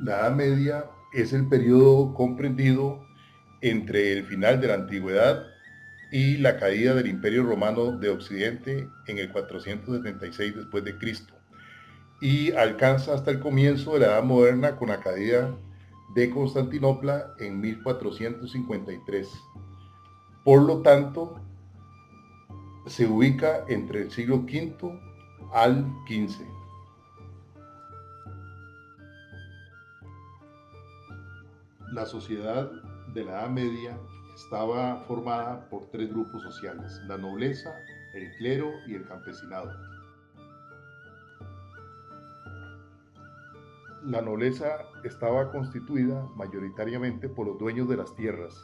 La Edad Media es el periodo comprendido entre el final de la Antigüedad y la caída del Imperio Romano de Occidente en el 476 después de Cristo y alcanza hasta el comienzo de la Edad Moderna con la caída de Constantinopla en 1453. Por lo tanto, se ubica entre el siglo V al XV. La sociedad de la Edad Media estaba formada por tres grupos sociales: la nobleza, el clero y el campesinado. La nobleza estaba constituida mayoritariamente por los dueños de las tierras.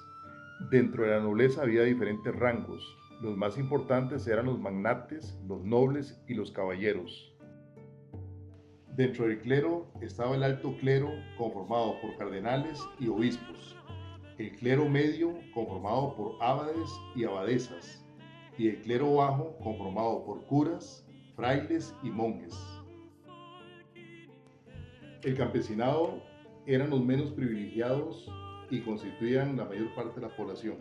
Dentro de la nobleza había diferentes rangos. Los más importantes eran los magnates, los nobles y los caballeros. Dentro del clero estaba el alto clero, conformado por cardenales y obispos, el clero medio, conformado por abades y abadesas, y el clero bajo, conformado por curas, frailes y monjes. El campesinado eran los menos privilegiados y constituían la mayor parte de la población.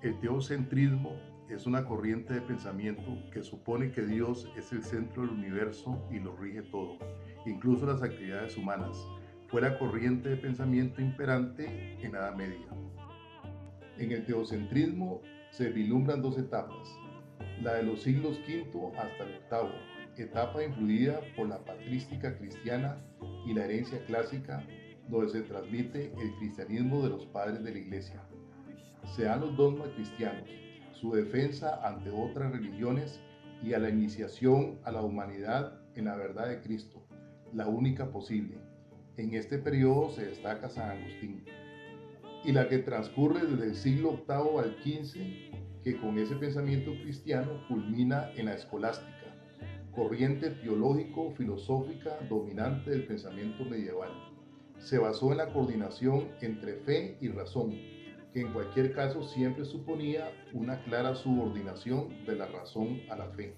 El teocentrismo es una corriente de pensamiento que supone que Dios es el centro del universo y lo rige todo, incluso las actividades humanas. Fue la corriente de pensamiento imperante en la Edad Media. En el teocentrismo se vislumbran dos etapas: la de los siglos V hasta el VIII, etapa influida por la patrística cristiana y la herencia clásica, donde se transmite el cristianismo de los padres de la Iglesia. Se dan los dogmas cristianos, su defensa ante otras religiones y a la iniciación a la humanidad en la verdad de Cristo, la única posible. En este periodo se destaca San Agustín. Y la que transcurre desde el siglo VIII al XV, que con ese pensamiento cristiano culmina en la escolástica, corriente teológico-filosófica dominante del pensamiento medieval. Se basó en la coordinación entre fe y razón, que en cualquier caso siempre suponía una clara subordinación de la razón a la fe.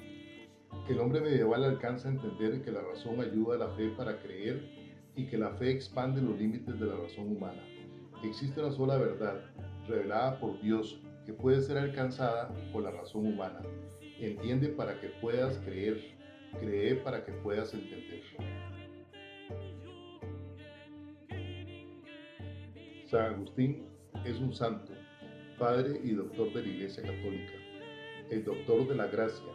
El hombre medieval alcanza a entender que la razón ayuda a la fe para creer y que la fe expande los límites de la razón humana. Existe una sola verdad, revelada por Dios, que puede ser alcanzada por la razón humana. Entiende para que puedas creer, cree para que puedas entender. San Agustín es un santo, padre y doctor de la Iglesia Católica, el doctor de la gracia.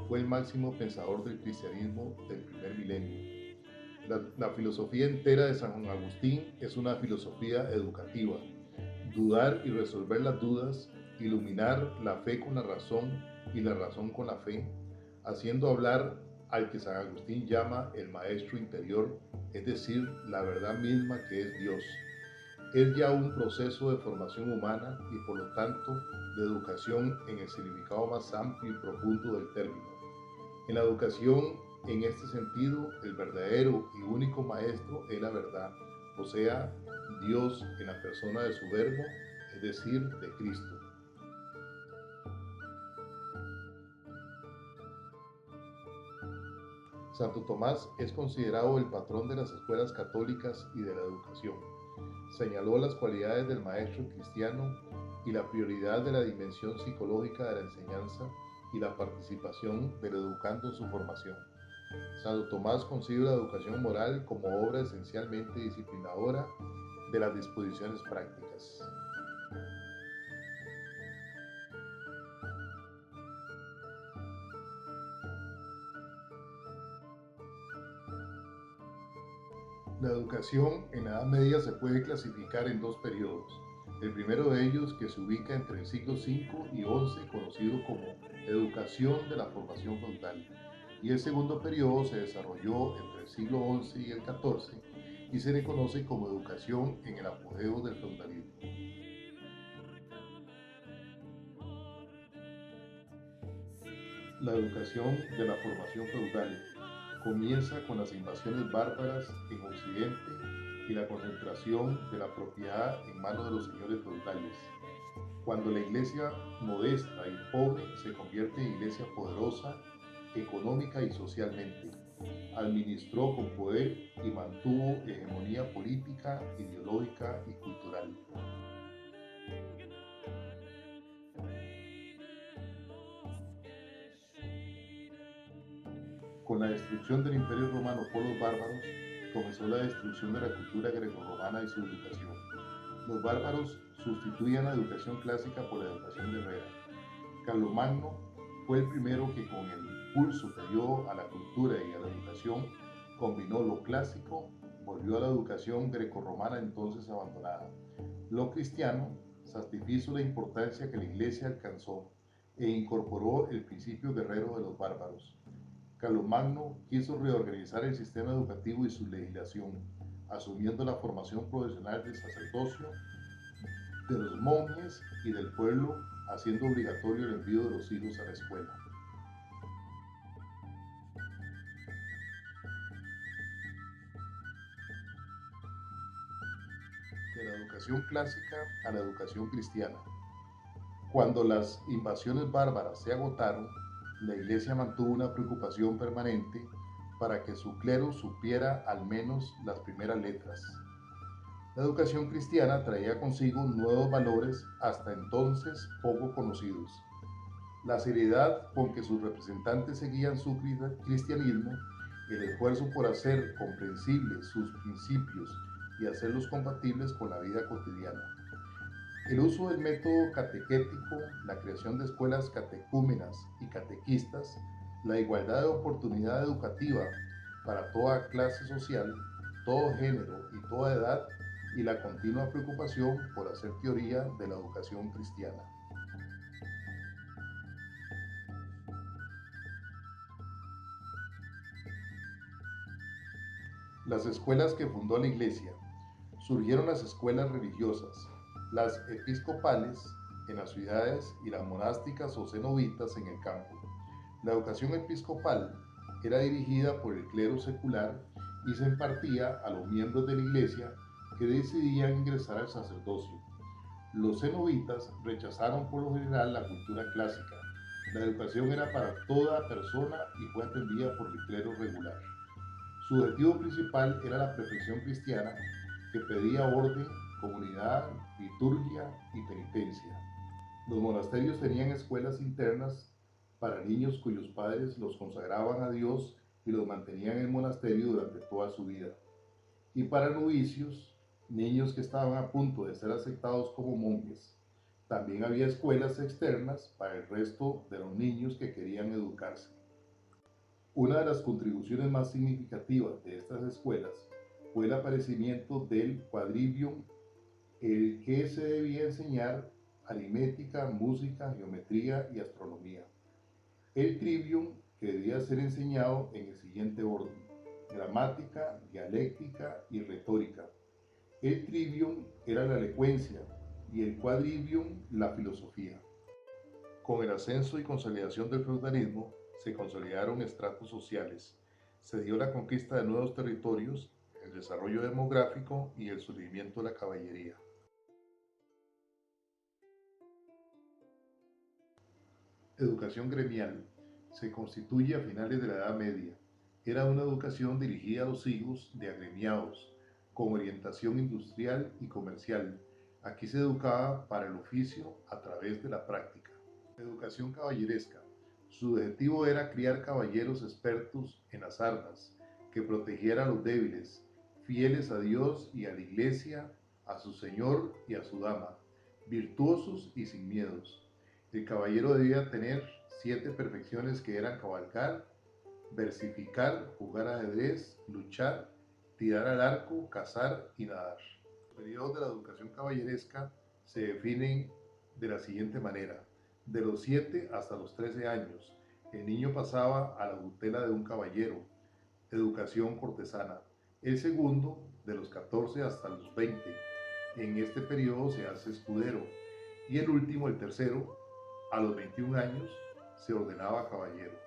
Fue el máximo pensador del cristianismo del primer milenio. La filosofía entera de San Agustín es una filosofía educativa: dudar y resolver las dudas, iluminar la fe con la razón y la razón con la fe, haciendo hablar al que San Agustín llama el maestro interior, es decir, la verdad misma que es Dios. Es ya un proceso de formación humana y por lo tanto de educación en el significado más amplio y profundo del término. En la educación, en este sentido, el verdadero y único maestro es la verdad, o sea, Dios en la persona de su verbo, es decir, de Cristo. Santo Tomás es considerado el patrón de las escuelas católicas y de la educación. Señaló las cualidades del maestro cristiano y la prioridad de la dimensión psicológica de la enseñanza y la participación del educando en su formación. Santo Tomás concibe la educación moral como obra esencialmente disciplinadora de las disposiciones prácticas. La educación en la Edad Media se puede clasificar en dos periodos. El primero de ellos, que se ubica entre el siglo V y XI, conocido como educación de la formación feudal, y el segundo periodo se desarrolló entre el siglo XI y el XIV y se le conoce como educación en el apogeo del feudalismo. La educación de la formación feudal comienza con las invasiones bárbaras en Occidente y la concentración de la propiedad en manos de los señores feudales. cuando la iglesia modesta y pobre se convierte en iglesia poderosa, económica y socialmente. Administró con poder y mantuvo hegemonía política, ideológica y cultural. Con la destrucción del Imperio Romano por los bárbaros, comenzó la destrucción de la cultura grecorromana y su educación. Los bárbaros sustituían la educación clásica por la educación guerrera. Carlomagno fue el primero que, con el impulso que dio a la cultura y a la educación, combinó lo clásico, volvió a la educación grecorromana entonces abandonada. Lo cristiano satisfizo la importancia que la Iglesia alcanzó e incorporó el principio guerrero de los bárbaros. Carlomagno quiso reorganizar el sistema educativo y su legislación, asumiendo la formación profesional del sacerdocio, de los monjes y del pueblo, haciendo obligatorio el envío de los hijos a la escuela. De la educación clásica a la educación cristiana. Cuando las invasiones bárbaras se agotaron, la Iglesia mantuvo una preocupación permanente para que su clero supiera al menos las primeras letras. La educación cristiana traía consigo nuevos valores hasta entonces poco conocidos. La seriedad con que sus representantes seguían su cristianismo, el esfuerzo por hacer comprensibles sus principios y hacerlos compatibles con la vida cotidiana. El uso del método catequético, la creación de escuelas catecúmenas y catequistas, la igualdad de oportunidad educativa para toda clase social, todo género y toda edad, y la continua preocupación por hacer teoría de la educación cristiana. Las escuelas que fundó la Iglesia. Surgieron las escuelas religiosas, las episcopales en las ciudades y las monásticas o cenobitas en el campo. La educación episcopal era dirigida por el clero secular y se impartía a los miembros de la Iglesia que decidían ingresar al sacerdocio. Los cenobitas rechazaron por lo general la cultura clásica. La educación era para toda persona y fue atendida por el clero regular. Su objetivo principal era la perfección cristiana, que pedía orden, comunidad, liturgia y penitencia. Los monasterios tenían escuelas internas para niños cuyos padres los consagraban a Dios y los mantenían en el monasterio durante toda su vida. Y para novicios, niños que estaban a punto de ser aceptados como monjes. También había escuelas externas para el resto de los niños que querían educarse. Una de las contribuciones más significativas de estas escuelas fue el aparecimiento del quadrivium, el que se debía enseñar aritmética, música, geometría y astronomía. El trivium, que debía ser enseñado en el siguiente orden: gramática, dialéctica y retórica. El trivium era la elocuencia y el quadrivium la filosofía. Con el ascenso y consolidación del feudalismo, se consolidaron estratos sociales, se dio la conquista de nuevos territorios, el desarrollo demográfico y el surgimiento de la caballería. Educación gremial. Se constituye a finales de la Edad Media. Era una educación dirigida a los hijos de agremiados, con orientación industrial y comercial. Aquí se educaba para el oficio a través de la práctica. Educación caballeresca. Su objetivo era criar caballeros expertos en las armas, que protegieran a los débiles, fieles a Dios y a la Iglesia, a su Señor y a su dama, virtuosos y sin miedos. El caballero debía tener 7 perfecciones, que eran cabalgar, versificar, jugar ajedrez, luchar, tirar al arco, cazar y nadar. Los periodos de la educación caballeresca se definen de la siguiente manera: de los 7 hasta los 13 años, el niño pasaba a la tutela de un caballero, educación cortesana. El segundo, de los 14 hasta los 20, en este periodo se hace escudero. Y el último, el tercero, a los 21 años, se ordenaba caballero.